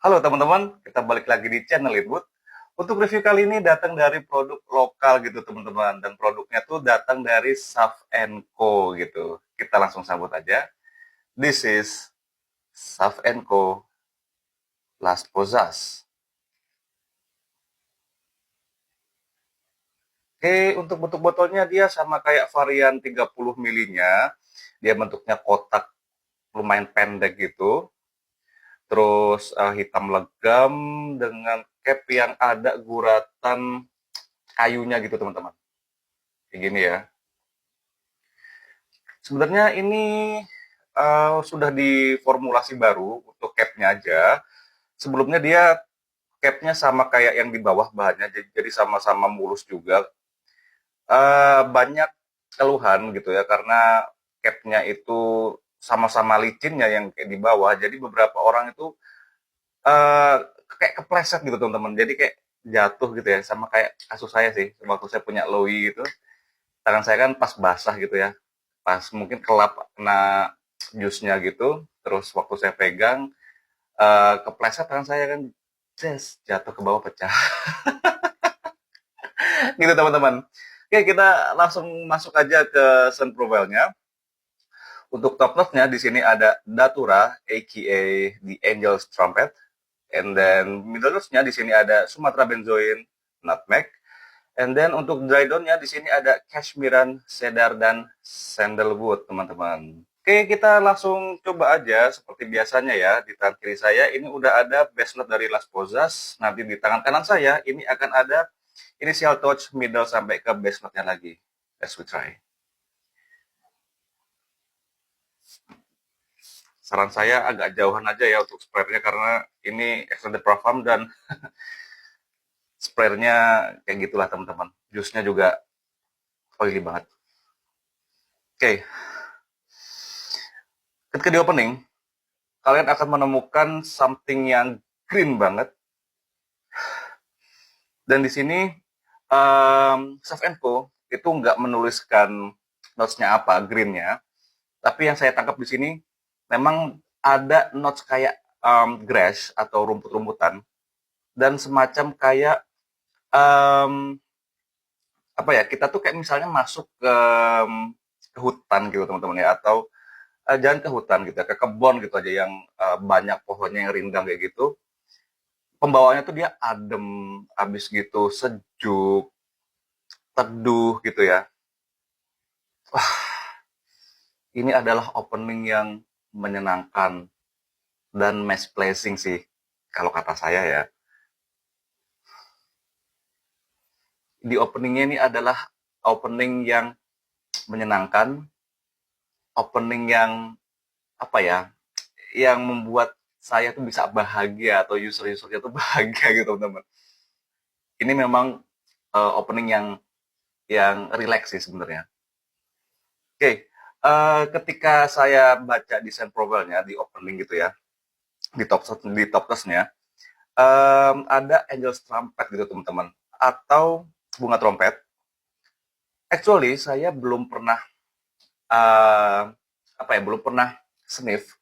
Halo teman-teman, kita balik lagi di channel Inwood. Untuk review kali ini datang dari produk lokal gitu teman-teman. Dan produknya tuh datang dari Saf Co gitu. Kita langsung sambut aja. This is Saf Co Las Posas. Oke, untuk bentuk botolnya dia sama kayak varian 30 milinya. Dia bentuknya kotak lumayan pendek gitu. Terus hitam legam dengan cap yang ada guratan kayunya gitu teman-teman. Kayak gini ya. Sebenarnya ini sudah diformulasi baru untuk capnya aja. Sebelumnya dia capnya sama kayak yang di bawah bahannya, jadi sama-sama mulus juga. Banyak keluhan gitu ya, karena capnya itu sama-sama licinnya yang kayak di bawah. Jadi beberapa orang itu eh, kayak kepleset gitu teman-teman. Jadi kayak jatuh gitu ya, sama kayak kasus saya sih. Waktu saya punya Lowy gitu, tangan saya kan pas basah gitu ya, pas mungkin kelap kena jusnya gitu, terus waktu saya pegang kepleset tangan saya kan, jatuh ke bawah pecah. Gitu teman-teman. Oke, kita langsung masuk aja ke sound profile-nya. Untuk top note-nya di sini ada Datura aka The Angel's Trumpet, and then middle notes-nya di sini ada Sumatra Benzoin, Nutmeg. And then untuk dry down-nya di sini ada cashmeran, cedar, dan sandalwood, teman-teman. Oke, kita langsung coba aja seperti biasanya ya. Di tangan kiri saya ini udah ada base note dari Las Posas. Nanti di tangan kanan saya ini akan ada initial touch, middle, sampai ke base note-nya lagi. Let's we try. Saran saya agak jauhan aja ya untuk sprayer-nya karena ini extended parfum dan sprayer-nya kayak gitulah teman-teman. Jusnya juga oily banget. Oke, ketika di opening, kalian akan menemukan something yang green banget. Dan di sini Saf Co itu nggak menuliskan notes-nya apa, green-nya. Tapi yang saya tangkap di sini memang ada notes kayak grass atau rumput-rumputan dan semacam kayak um, apa ya, kita tuh kayak misalnya masuk ke hutan gitu teman-teman ya, atau jangan ke hutan gitu ya, ke kebun gitu aja yang banyak pohonnya yang rindang kayak gitu. Pembawaannya tuh dia adem, abis gitu sejuk, teduh gitu ya. Wah, ini adalah opening yang menyenangkan dan match pleasing sih, kalau kata saya ya. Di openingnya ini adalah opening yang menyenangkan, opening yang apa ya, yang membuat saya tuh bisa bahagia atau user-usernya tuh bahagia gitu teman-teman. Ini memang opening yang relax sih sebenarnya. Oke, ketika saya baca desain profilnya di opening gitu ya, di top nya ada angel trumpet gitu teman-teman, atau bunga trompet. Actually saya belum pernah uh, apa ya, belum pernah sniff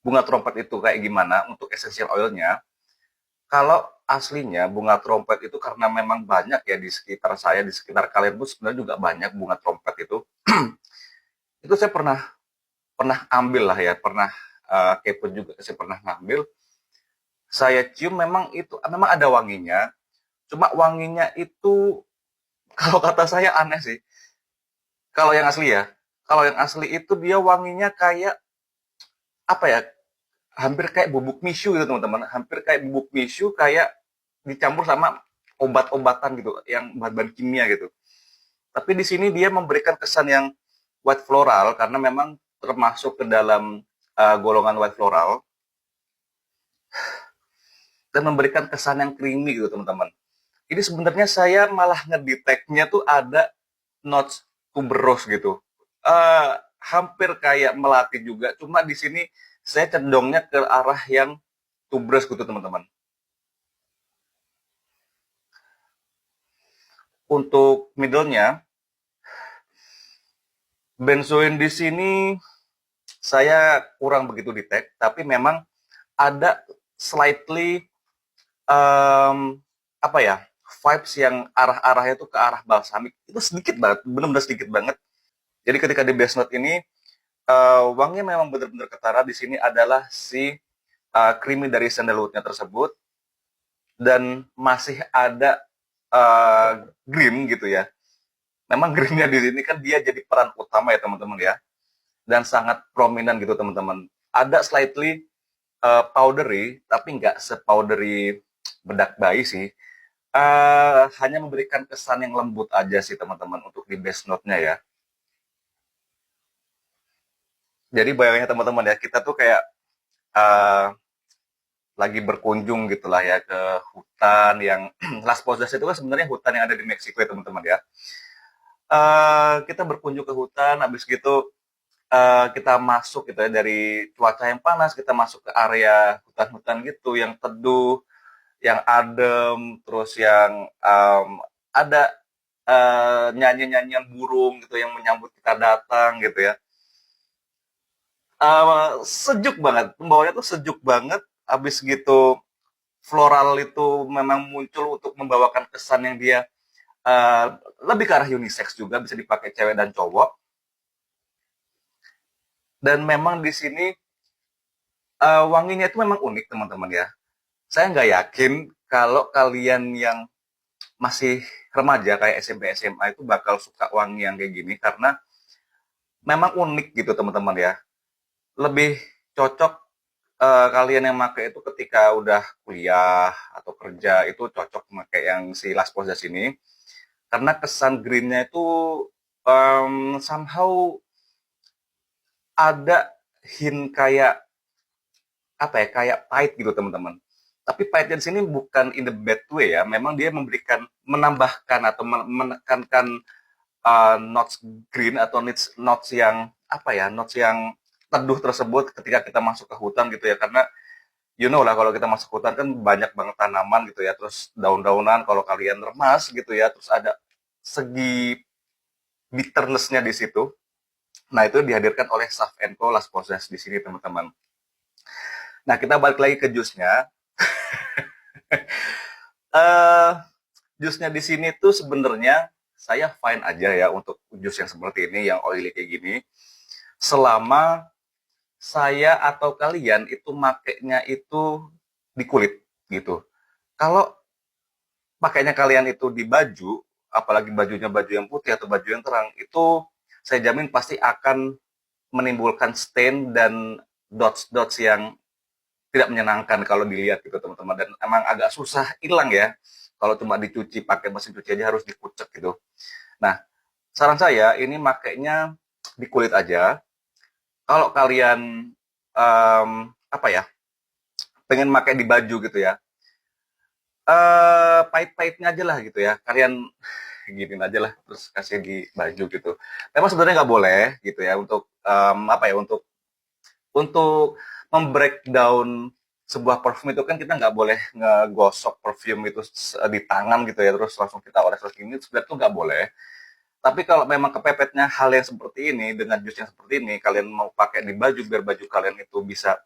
bunga trompet itu kayak gimana untuk essential oilnya. Kalau aslinya bunga trompet itu karena memang banyak ya di sekitar saya, di sekitar kalian pun sebenarnya juga banyak bunga trompet itu. Itu saya pernah pernah ambil lah ya, pernah kepo juga, saya pernah ngambil. Saya cium memang itu memang ada wanginya, cuma wanginya itu kalau kata saya aneh sih. Kalau yang asli ya, kalau yang asli itu dia wanginya kayak apa ya? Hampir kayak bubuk misu gitu teman-teman, hampir kayak bubuk misu kayak dicampur sama obat-obatan gitu, yang bahan-bahan kimia gitu. Tapi di sini dia memberikan kesan yang white floral karena memang termasuk ke dalam golongan white floral dan memberikan kesan yang creamy gitu teman-teman. Ini sebenarnya saya malah ngedeteknya tuh ada notes tuberose gitu. Hampir kayak melati juga, cuma di sini saya cenderungnya ke arah yang tuberose gitu teman-teman. Untuk middle-nya, benzoin di sini saya kurang begitu detect, tapi memang ada slightly apa ya, vibes yang arah-arahnya tuh ke arah balsamic itu sedikit banget, benar-benar sedikit banget. Jadi ketika di base note ini wanginya memang benar-benar ketara. Di sini adalah si creamy dari sandalwoodnya tersebut, dan masih ada green gitu ya. Memang greennya di sini kan dia jadi peran utama ya teman-teman ya, dan sangat prominent gitu teman-teman. Ada slightly powdery, tapi nggak sepowdery bedak bayi sih. Hanya memberikan kesan yang lembut aja sih teman-teman untuk di base note-nya ya. Jadi bayangnya teman-teman ya, kita tuh kayak uh, lagi berkunjung gitulah ya ke hutan yang Las Posas itu kan sebenarnya hutan yang ada di Meksiko ya teman-teman ya. Kita berkunjung ke hutan, habis gitu kita masuk gitu ya, dari cuaca yang panas kita masuk ke area hutan-hutan gitu yang teduh, yang adem, terus yang ada nyanyi-nyanyian burung gitu yang menyambut kita datang gitu ya. Sejuk banget, pembawanya tuh sejuk banget. Habis gitu floral itu memang muncul untuk membawakan kesan yang dia lebih ke arah unisex, juga bisa dipakai cewek dan cowok. Dan memang di sini wanginya itu memang unik teman-teman ya. Saya nggak yakin kalau kalian yang masih remaja kayak SMP SMA itu bakal suka wangi yang kayak gini, karena memang unik gitu teman-teman ya. Lebih cocok kalian yang pakai itu ketika udah kuliah atau kerja, itu cocok pakai yang si Las Posas ini, karena kesan greennya itu somehow ada hint kayak apa ya, kayak pahit gitu teman-teman. Tapi pahitnya di sini bukan in the bad way ya, memang dia memberikan, menambahkan atau menekankan notes green atau notes yang apa ya, notes yang teduh tersebut ketika kita masuk ke hutan gitu ya. Karena you know lah, kalau kita masuk hutan kan banyak banget tanaman gitu ya, terus daun-daunan, kalau kalian remas gitu ya, terus ada segi bitterness-nya di situ. Nah, itu dihadirkan oleh Saf Co Las Posas di sini teman-teman. Nah, kita balik lagi ke jusnya. eh Jusnya di sini tuh sebenarnya saya fine aja ya untuk jus yang seperti ini, yang oily kayak gini, selama saya atau kalian itu makainya itu di kulit gitu. Kalau pakainya kalian itu di baju, apalagi bajunya baju yang putih atau baju yang terang, itu saya jamin pasti akan menimbulkan stain dan dots-dots yang tidak menyenangkan kalau dilihat gitu teman-teman, dan emang agak susah hilang ya kalau cuma dicuci pakai mesin cuci aja, harus dikucek gitu. Nah, saran saya ini makainya di kulit aja. Kalau kalian apa ya, pengen pakai di baju gitu ya, pahit-pahitnya aja lah gitu ya. Kalian giniin aja lah, terus kasih di baju gitu. Memang sebenarnya nggak boleh gitu ya untuk apa ya, untuk membreakdown sebuah parfum itu kan kita nggak boleh ngegosok perfume itu di tangan gitu ya, terus langsung kita oles ini, sebenarnya tuh nggak boleh. Tapi kalau memang kepepetnya hal yang seperti ini dengan jus yang seperti ini, kalian mau pakai di baju biar baju kalian itu bisa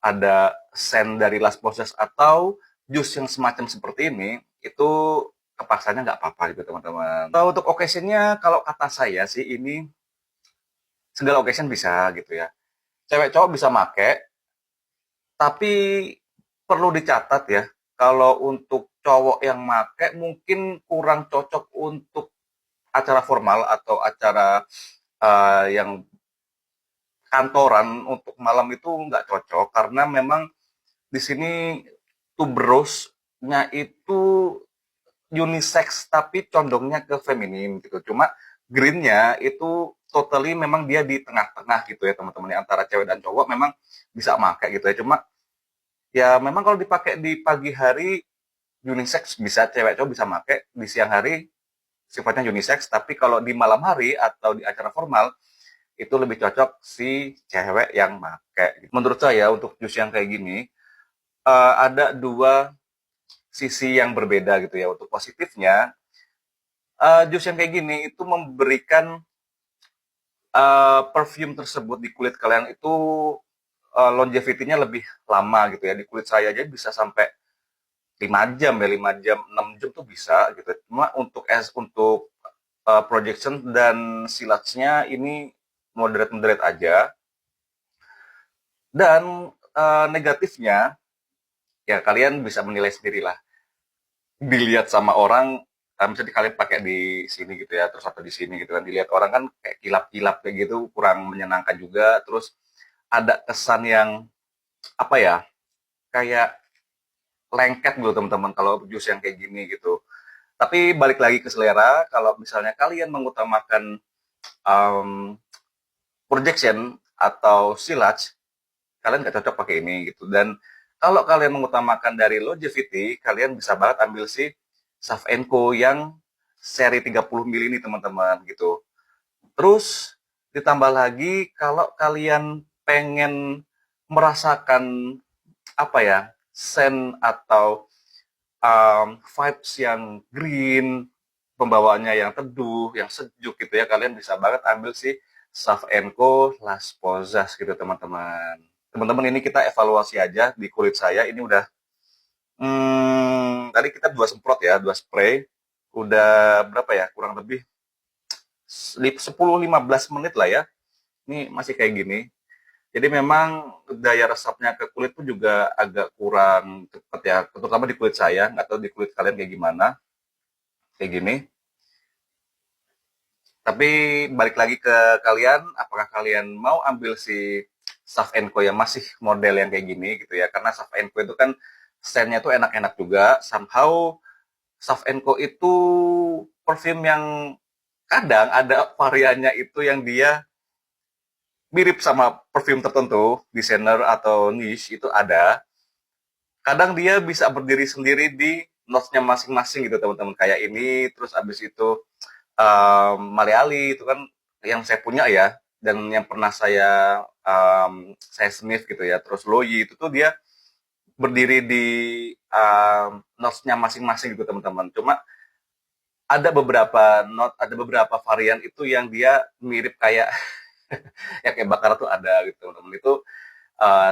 ada scent dari Las Posas atau jus yang semacam seperti ini, itu kepaksanya nggak apa-apa gitu teman-teman. Untuk occasionnya, kalau kata saya sih ini segala occasion bisa gitu ya. Cewek cowok bisa make, tapi perlu dicatat ya, kalau untuk cowok yang make mungkin kurang cocok untuk acara formal atau acara yang kantoran. Untuk malam itu nggak cocok, karena memang di sini tuberose-nya itu unisex tapi condongnya ke feminin gitu. Cuma greennya itu totally memang dia di tengah-tengah gitu ya teman-teman, antara cewek dan cowok memang bisa pakai gitu ya. Cuma ya memang kalau dipakai di pagi hari unisex bisa, cewek cowok bisa pakai. Di siang hari sifatnya unisex, tapi kalau di malam hari atau di acara formal itu lebih cocok si cewek yang pakai. Menurut saya untuk jus yang kayak gini ada dua sisi yang berbeda gitu ya. Untuk positifnya, jus yang kayak gini itu memberikan perfume tersebut di kulit kalian itu longevity-nya lebih lama gitu ya. Di kulit saya aja bisa sampai 5 jam ya, 5 jam, 6 jam tuh bisa gitu. Cuma untuk projection dan silatnya ini moderate-moderate aja. Dan negatifnya ya kalian bisa menilai sendiri lah. Dilihat sama orang, misalnya kalian pakai di sini gitu ya, terus atau di sini gitu kan, dilihat orang kan kayak kilap-kilap kayak gitu, kurang menyenangkan juga. Terus ada kesan yang apa ya, kayak lengket gitu teman-teman kalau jus yang kayak gini gitu. Tapi balik lagi ke selera, kalau misalnya kalian mengutamakan um, projection atau silage, kalian nggak cocok pakai ini gitu. Dan kalau kalian mengutamakan dari longevity, kalian bisa banget ambil si Saf Co yang seri 30 mili ini teman-teman gitu. Terus ditambah lagi kalau kalian pengen merasakan apa ya, scent atau vibes yang green, pembawaannya yang teduh, yang sejuk gitu ya, kalian bisa banget ambil si Saf Co Las Posas gitu teman-teman. Teman-teman, ini kita evaluasi aja di kulit saya. Ini udah tadi kita 2 semprot ya, 2 spray. Udah berapa ya? Kurang lebih 10-15 menit lah ya. Ini masih kayak gini. Jadi memang daya resapnya ke kulit pun juga agak kurang cepat ya, terutama di kulit saya. Nggak tahu di kulit kalian kayak gimana, kayak gini. Tapi balik lagi ke kalian, apakah kalian mau ambil si Saf Co yang masih model yang kayak gini gitu ya? Karena Saf Co itu kan scentnya tuh enak-enak juga. Somehow Saf Co itu perfume yang kadang ada variannya itu yang dia mirip sama perfume tertentu, desainer atau niche itu ada. Kadang dia bisa berdiri sendiri di notes-nya masing-masing gitu teman-teman. Kayak ini, terus abis itu Maleali itu kan yang saya punya ya, dan yang pernah saya sniff gitu ya. Terus Loyi itu tuh dia berdiri di notes-nya masing-masing gitu teman-teman. Cuma ada beberapa note, ada beberapa varian itu yang dia mirip kayak ya kayak bakar tuh ada gitu teman-teman. Itu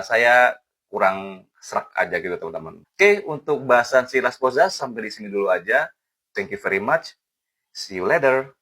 saya kurang serak aja gitu teman-teman. Oke, untuk bahasan si Las Posas sampai di sini dulu aja. Thank you very much. See you later.